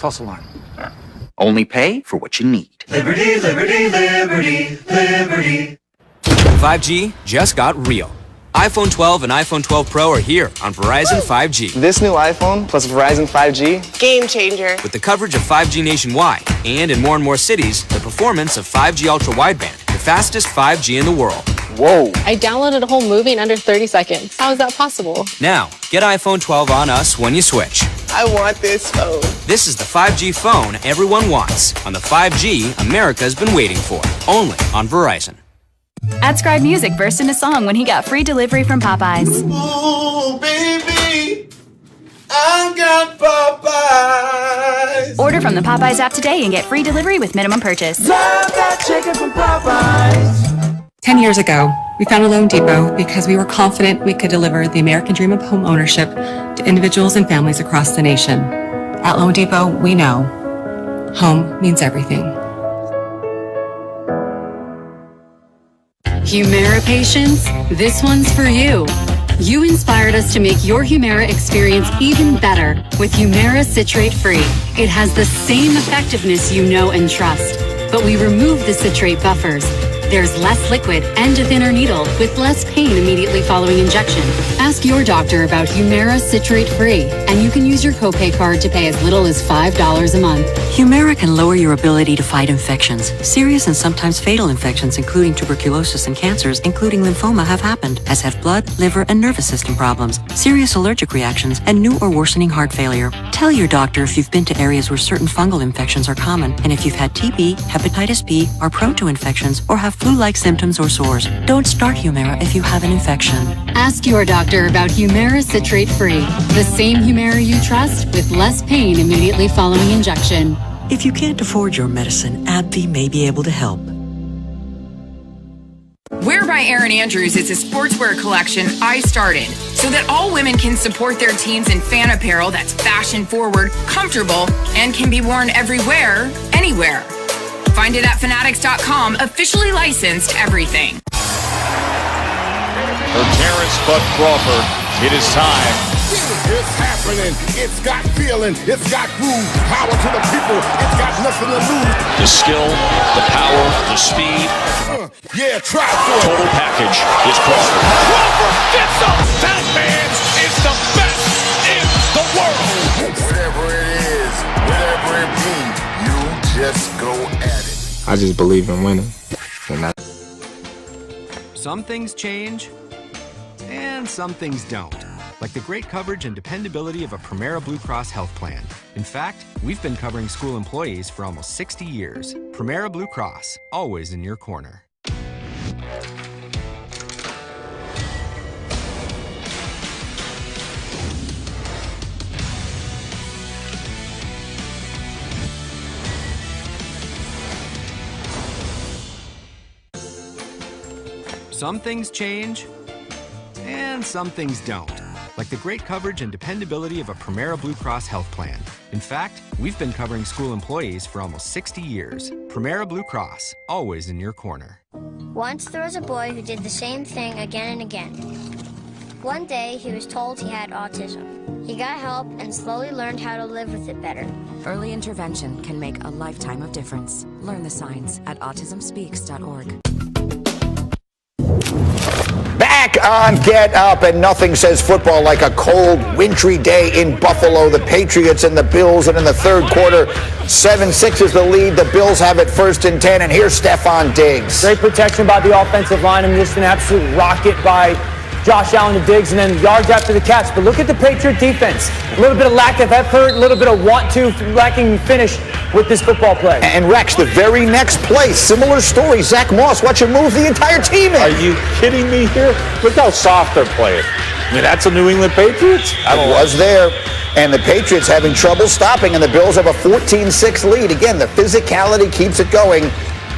False alarm. Only pay for what you need. Liberty, liberty, liberty, liberty. 5G just got real. iPhone 12 and iPhone 12 Pro are here on Verizon 5G. This new iPhone plus Verizon 5G. Game changer. With the coverage of 5G nationwide and in more and more cities, the performance of 5G Ultra Wideband, the fastest 5G in the world. Whoa. I downloaded a whole movie in under 30 seconds. How is that possible? Now, get iPhone 12 on us when you switch. I want this phone. This is the 5G phone everyone wants on the 5G America's been waiting for. Only on Verizon. AdScribe Music burst into song when he got free delivery from Popeyes. Ooh, baby, I got Popeyes. Order from the Popeyes app today and get free delivery with minimum purchase. Love that chicken from Popeyes. 10 years ago, we founded Loan Depot because we were confident we could deliver the American dream of home ownership to individuals and families across the nation. At Loan Depot, we know home means everything. Humira patients, this one's for you. You inspired us to make your Humira experience even better with Humira Citrate Free. It has the same effectiveness you know and trust, but we remove the citrate buffers. There's less liquid and a thinner needle with less pain immediately following injection. Ask your doctor about Humira Citrate Free, and you can use your copay card to pay as little as $5 a month. Humira can lower your ability to fight infections. Serious and sometimes fatal infections, including tuberculosis and cancers, including lymphoma, have happened, as have blood, liver, and nervous system problems, serious allergic reactions, and new or worsening heart failure. Tell your doctor if you've been to areas where certain fungal infections are common, and if you've had TB, hepatitis B, are prone to infections, or have flu-like symptoms or sores. Don't start Humira if you have an infection. Ask your doctor about Humira Citrate Free, the same Humira you trust with less pain immediately following injection. If you can't afford your medicine, AbbVie may be able to help. Wear by Erin Andrews is a sportswear collection I started so that all women can support their teams in fan apparel that's fashion forward, comfortable, and can be worn everywhere, anywhere. Find it at fanatics.com, officially licensed everything. For Terrence Bud Crawford, it is time. It's happening. It's got feeling. It's got groove. Power to the people. It's got nothing to lose. The skill, the power, the speed. Yeah, try for it. Total package is Crawford. Crawford gets up. That man is the best in the world. Whatever it is, whatever it be, you just go at it. I just believe in winning. And that. Some things change, and some things don't. Like the great coverage and dependability of a Premera Blue Cross health plan. In fact, we've been covering school employees for almost 60 years. Premera Blue Cross, always in your corner. Some things change, and some things don't. Like the great coverage and dependability of a Premera Blue Cross health plan. In fact, we've been covering school employees for almost 60 years. Premera Blue Cross, always in your corner. Once there was a boy who did the same thing again and again. One day, he was told he had autism. He got help and slowly learned how to live with it better. Early intervention can make a lifetime of difference. Learn the signs at autismspeaks.org. Back on Get Up, and nothing says football like a cold, wintry day in Buffalo. The Patriots and the Bills, and in the third quarter, 7-6 is the lead. The Bills have it 1st and 10, and here's Stephon Diggs. Great protection by the offensive line, and just an absolute rocket by Josh Allen to Diggs, and then yards after the catch. But look at the Patriot defense. A little bit of lack of effort, a little bit of lacking finish with this football play. And Rex, the very next play, similar story. Zach Moss, watch him move the entire team in. Are you kidding me here? Look how soft they're playing. I mean, that's a New England Patriots. It was there. And the Patriots having trouble stopping, and the Bills have a 14-6 lead. Again, the physicality keeps it going.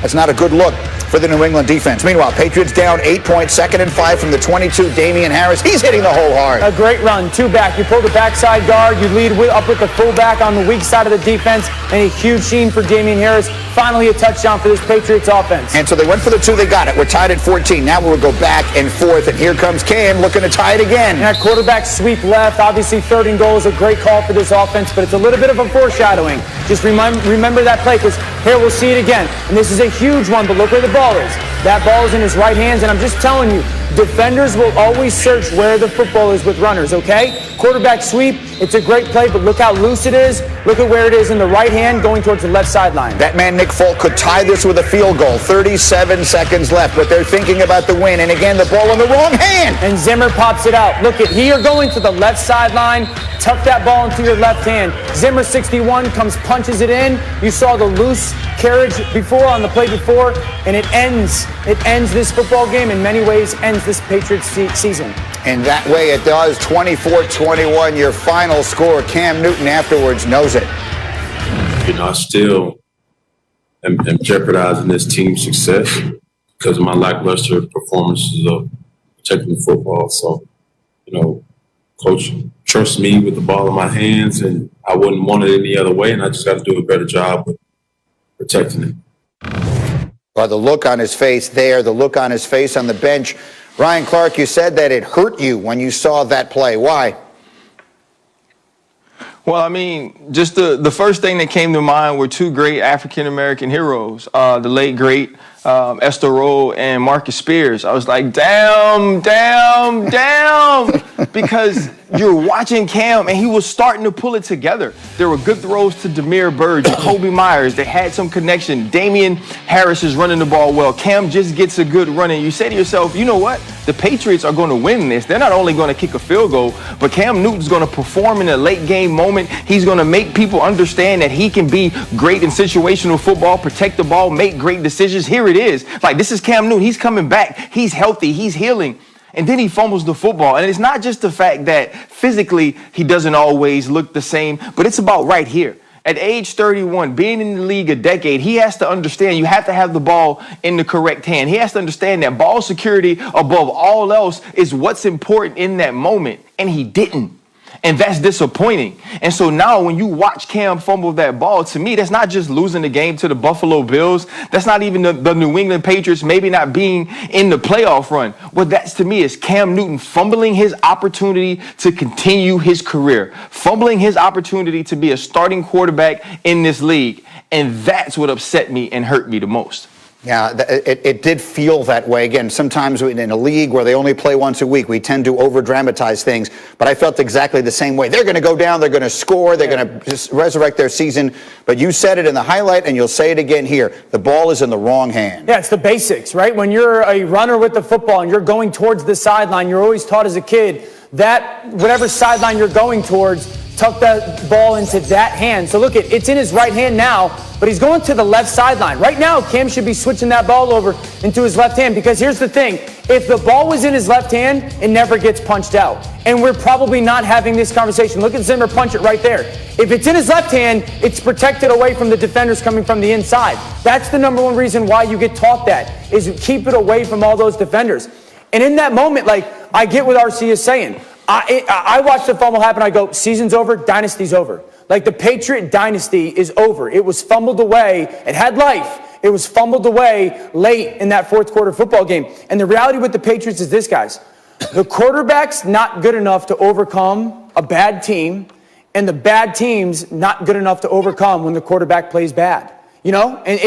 That's not a good look for the New England defense. Meanwhile, Patriots down 8 points, 2nd and 5 from the 22. Damian Harris, he's hitting the hole hard. A great run, two back. You pull the backside guard, you lead up with the fullback on the weak side of the defense, and a huge sheen for Damian Harris. Finally a touchdown for this Patriots offense. And so they went for the 2, they got it. We're tied at 14. Now we'll go back and forth, and here comes Cam looking to tie it again. And that quarterback sweep left. Obviously, 3rd and goal is a great call for this offense, but it's a little bit of a foreshadowing. Just remember that play, because here we'll see it again. And this is a huge one, but look where the ball is. That ball is in his right hands, and I'm just telling you, defenders will always search where the football is with runners, okay? Quarterback sweep, it's a great play, but look how loose it is. Look at where it is in the right hand going towards the left sideline. That man, Nick Folk, could tie this with a field goal. 37 seconds left, but they're thinking about the win. And again, the ball in the wrong hand. And Zimmer pops it out. Look at here going to the left sideline. Tuck that ball into your left hand. Zimmer, 61, comes, punches it in. You saw the loose carriage before on the play before, and it ends this football game, in many ways ends this Patriots season. And that way it does. 24-21, your final score. Cam Newton afterwards knows it. You know, I still am jeopardizing this team's success because of my lackluster performances of protecting the football. So, you know, Coach trusts me with the ball in my hands, and I wouldn't want it any other way, and I just got to do a better job of protecting it. Well, the look on his face there, the look on his face on the bench. Ryan Clark, you said that it hurt you when you saw that play. Why? Well, I mean, just the first thing that came to mind were two great African-American heroes, the late, great Esther Rolle and Marcus Spears. I was like, damn, because you're watching Cam, and he was starting to pull it together. There were good throws to Demir Bird, Jacoby Myers. They had some connection. Damian Harris is running the ball well. Cam just gets a good run, and you say to yourself, you know what? The Patriots are going to win this. They're not only going to kick a field goal, but Cam Newton's going to perform in a late game moment. He's going to make people understand that he can be great in situational football, protect the ball, make great decisions. Here it is. Like, this is Cam Newton. He's coming back. He's healthy. He's healing. And then he fumbles the football. And it's not just the fact that physically he doesn't always look the same, but it's about right here. At age 31, being in the league a decade, he has to understand you have to have the ball in the correct hand. He has to understand that ball security above all else is what's important in that moment. And he didn't. And that's disappointing. And so now when you watch Cam fumble that ball, to me, that's not just losing the game to the Buffalo Bills. That's not even the New England Patriots maybe not being in the playoff run. What that's to me is Cam Newton fumbling his opportunity to continue his career, fumbling his opportunity to be a starting quarterback in this league. And that's what upset me and hurt me the most. Yeah, it did feel that way. Again, sometimes in a league where they only play once a week, we tend to over-dramatize things. But I felt exactly the same way. They're going to go down, they're going to score, they're going to just resurrect their season. But you said it in the highlight, and you'll say it again here. The ball is in the wrong hand. Yeah, it's the basics, right? When you're a runner with the football and you're going towards the sideline, you're always taught as a kid that whatever sideline you're going towards, tuck that ball into that hand. So look, it's in his right hand now, but he's going to the left sideline. Right now, Cam should be switching that ball over into his left hand, because here's the thing. If the ball was in his left hand, it never gets punched out. And we're probably not having this conversation. Look at Zimmer punch it right there. If it's in his left hand, it's protected away from the defenders coming from the inside. That's the number one reason why you get taught that, is keep it away from all those defenders. And in that moment, like, I get what RC is saying. I watched the fumble happen. I go, season's over, dynasty's over. Like, the Patriot dynasty is over. It was fumbled away. It had life. It was fumbled away late in that fourth quarter football game. And the reality with the Patriots is this, guys. The quarterback's not good enough to overcome a bad team, and the bad team's not good enough to overcome when the quarterback plays bad. You know? And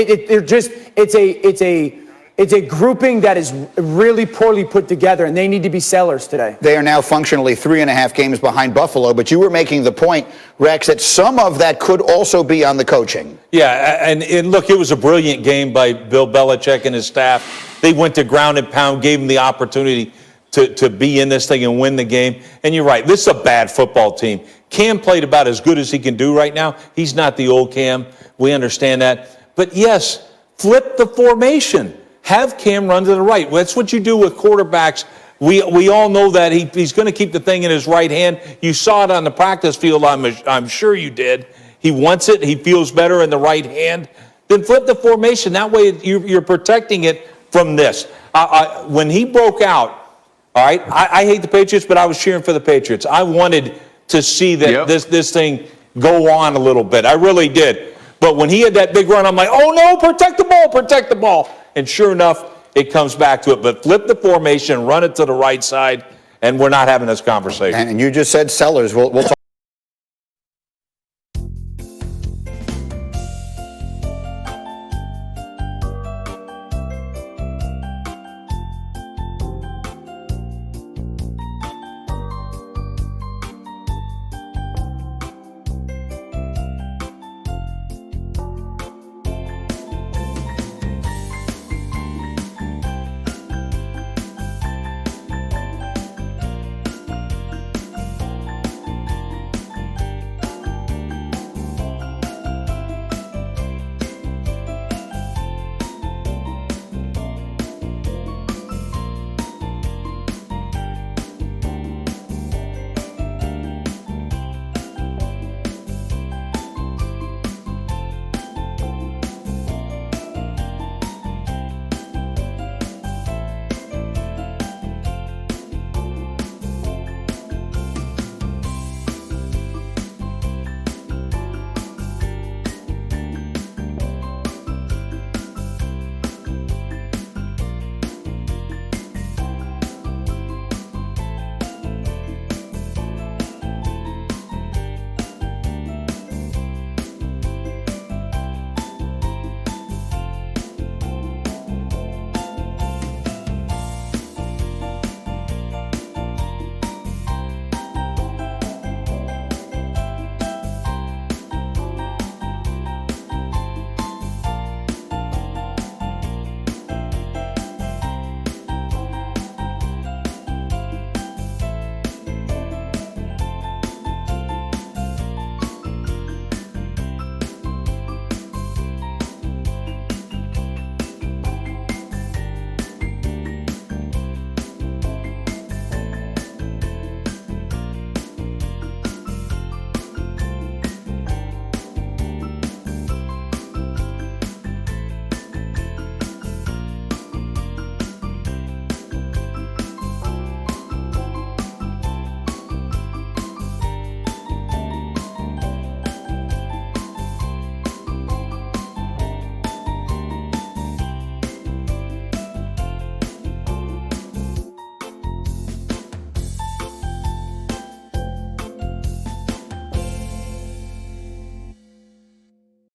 it's a grouping that is really poorly put together, and they need to be sellers today. They are now functionally 3.5 games behind Buffalo, but you were making the point, Rex, that some of that could also be on the coaching. Yeah, and look, it was a brilliant game by Bill Belichick and his staff. They went to ground and pound, gave him the opportunity to be in this thing and win the game. And you're right, this is a bad football team. Cam played about as good as he can do right now. He's not the old Cam. We understand that. But yes, flip the formation. Have Cam run to the right. That's what you do with quarterbacks. We all know that he's going to keep the thing in his right hand. You saw it on the practice field. I'm sure you did. He wants it. He feels better in the right hand. Then flip the formation. That way you're protecting it from this. When he broke out, all right, I hate the Patriots, but I was cheering for the Patriots. I wanted to see that this thing go on a little bit. I really did. But when he had that big run, I'm like, oh no, protect the ball, protect the ball. And sure enough, it comes back to it. But flip the formation, run it to the right side, and we're not having this conversation. And you just said Sellers. We'll talk.